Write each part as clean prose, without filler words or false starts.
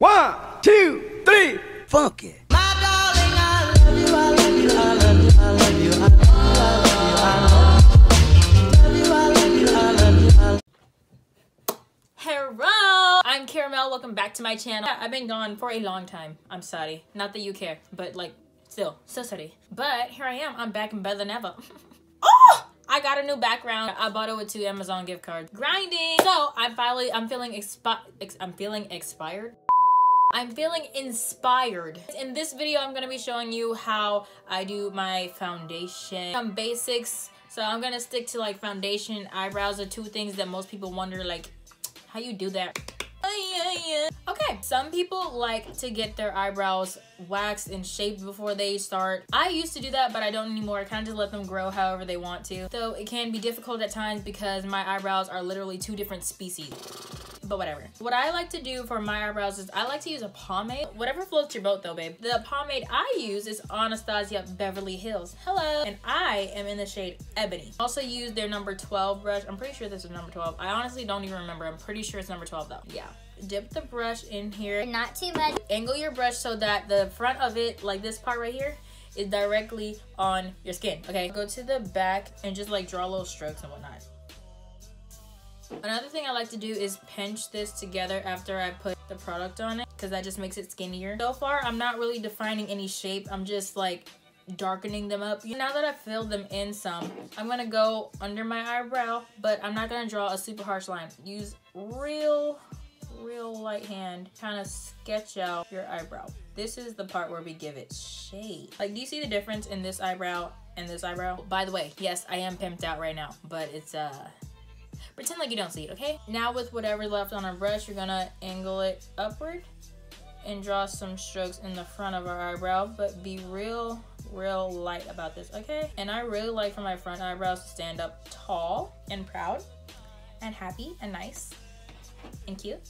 1, 2, 3, funk it. My darling, I love you, I love you, I love you, I love you, I love you, I love you, I love you, I love you. Hello, I'm Caramel. Welcome back to my channel. I've been gone for a long time. I'm sorry. Not that you care, but like, still, so sorry. But here I am. I'm back and better than ever. Oh! I got a new background. I bought it with 2 Amazon gift cards. Grinding. So I'm feeling inspired. I'm feeling inspired. In this video, I'm gonna be showing you how I do my foundation, some basics. So I'm gonna stick to like foundation, eyebrows are 2 things that most people wonder, like, how you do that. Okay, some people like to get their eyebrows waxed and shaped before they start. I used to do that, but I don't anymore. I kind of just let them grow however they want to. So it can be difficult at times because my eyebrows are literally 2 different species. But whatever. What I like to do for my eyebrows is I like to use a pomade. Whatever floats your boat though, babe. The pomade I use is Anastasia Beverly Hills. Hello. And I am in the shade Ebony. Also use their number 12 brush. I'm pretty sure this is number 12. I honestly don't even remember. I'm pretty sure it's number 12 though. Yeah. Dip the brush in here. Not too much. Angle your brush so that the front of it, like this part right here, is directly on your skin. Okay. Go to the back and just like draw little strokes and whatnot. Another thing I like to do is pinch this together after I put the product on it, because that just makes it skinnier. So far, I'm not really defining any shape. I'm just like darkening them up. Now that I've filled them in some, I'm gonna go under my eyebrow, but I'm not gonna draw a super harsh line. Use real light hand, kind of sketch out your eyebrow. This is the part where we give it shape. Like, do you see the difference in this eyebrow and this eyebrow? By the way, yes, I am pimped out right now, but it's pretend like you don't see it, okay? Now with whatever's left on our brush, you're gonna angle it upward and draw some strokes in the front of our eyebrow, but be real light about this, okay? And I really like for my front eyebrows to stand up tall and proud and happy and nice and cute.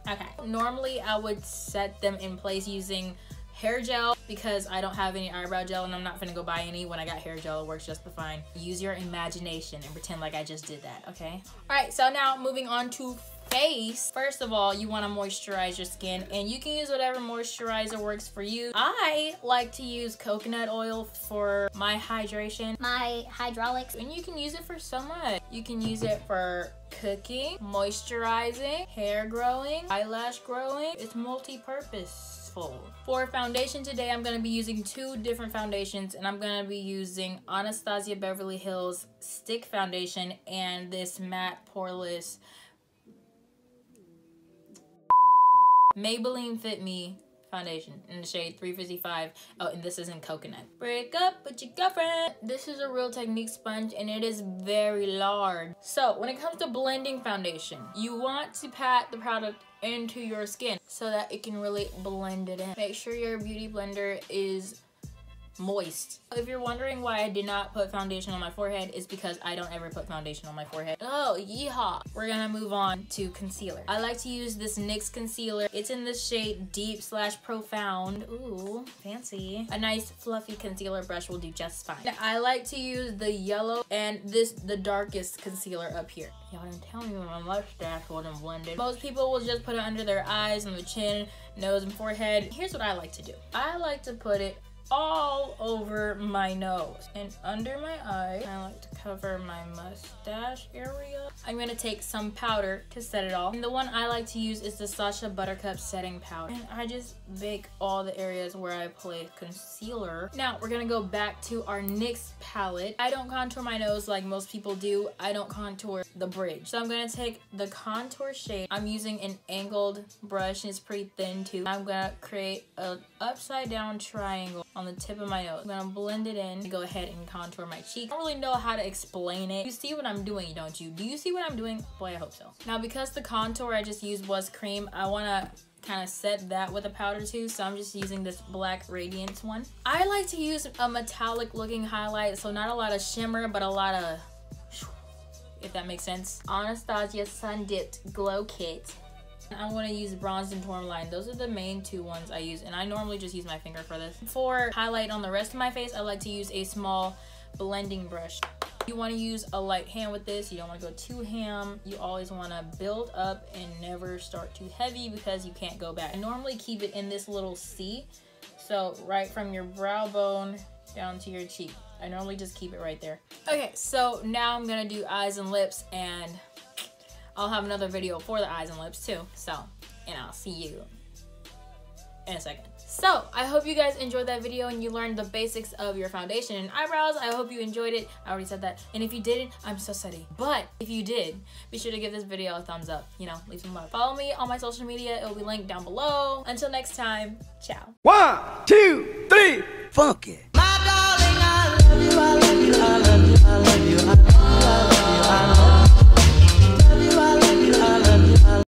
Okay, normally I would set them in place using hair gel because I don't have any eyebrow gel and I'm not gonna go buy any. When I got hair gel, it works just fine. Use your imagination and pretend like I just did that, okay? All right, so now moving on to face. First of all, you wanna moisturize your skin and you can use whatever moisturizer works for you. I like to use coconut oil for my hydration. My hydraulics. And you can use it for so much. You can use it for cooking, moisturizing, hair growing, eyelash growing. It's multi-purpose. For foundation today, I'm going to be using 2 different foundations, and I'm going to be using Anastasia Beverly Hills Stick Foundation and this matte poreless Maybelline Fit Me foundation in the shade 355. Oh, and this is in coconut. Break up with your girlfriend. This is a Real Technique sponge and it is very large. So when it comes to blending foundation, you want to pat the product into your skin so that it can really blend it in. Make sure your beauty blender is moist. If you're wondering why I did not put foundation on my forehead, it's because I don't ever put foundation on my forehead. Oh, yeehaw. We're gonna move on to concealer. I like to use this NYX concealer. It's in the shade Deep/Profound. Ooh, fancy. A nice fluffy concealer brush will do just fine. I like to use the yellow and the darkest concealer up here. Y'all didn't tell me when my mustache wasn't blended. Most people will just put it under their eyes, on the chin, nose, and forehead. Here's what I like to do. I like to put it all over my nose and under my eye. I like to cover my mustache area. I'm gonna take some powder to set it off. And the one I like to use is the Sacha Buttercup setting powder. And I just bake all the areas where I apply concealer. Now we're gonna go back to our NYX palette. I don't contour my nose like most people do. I don't contour the bridge. So I'm gonna take the contour shade. I'm using an angled brush and it's pretty thin too. I'm gonna create an upside down triangle on the tip of my nose. I'm gonna blend it in and go ahead and contour my cheek. I don't really know how to explain it. You see what I'm doing, don't you? Do you see what I'm doing? Boy, I hope so. Now, because the contour I just used was cream, I wanna kind of set that with a powder too, so I'm just using this black Radiance one. I like to use a metallic looking highlight, so not a lot of shimmer, but a lot of, if that makes sense. Anastasia Sun Dipped Glow Kit. I'm going to use bronze and tourmaline. Those are the main 2 ones I use, and I normally just use my finger for this. For highlight on the rest of my face, I like to use a small blending brush. You want to use a light hand with this. You don't want to go too ham. You always want to build up and never start too heavy because you can't go back. I normally keep it in this little C. So right from your brow bone down to your cheek. I normally just keep it right there. Okay, so now I'm gonna do eyes and lips, and I'll have another video for the eyes and lips too. So, and I'll see you in a second. So, I hope you guys enjoyed that video and you learned the basics of your foundation and eyebrows. I hope you enjoyed it. I already said that. And if you didn't, I'm so sorry. But if you did, be sure to give this video a thumbs up. You know, leave some love. Follow me on my social media. It will be linked down below. Until next time, ciao. 1, 2, 3, funky. My darling, I love you.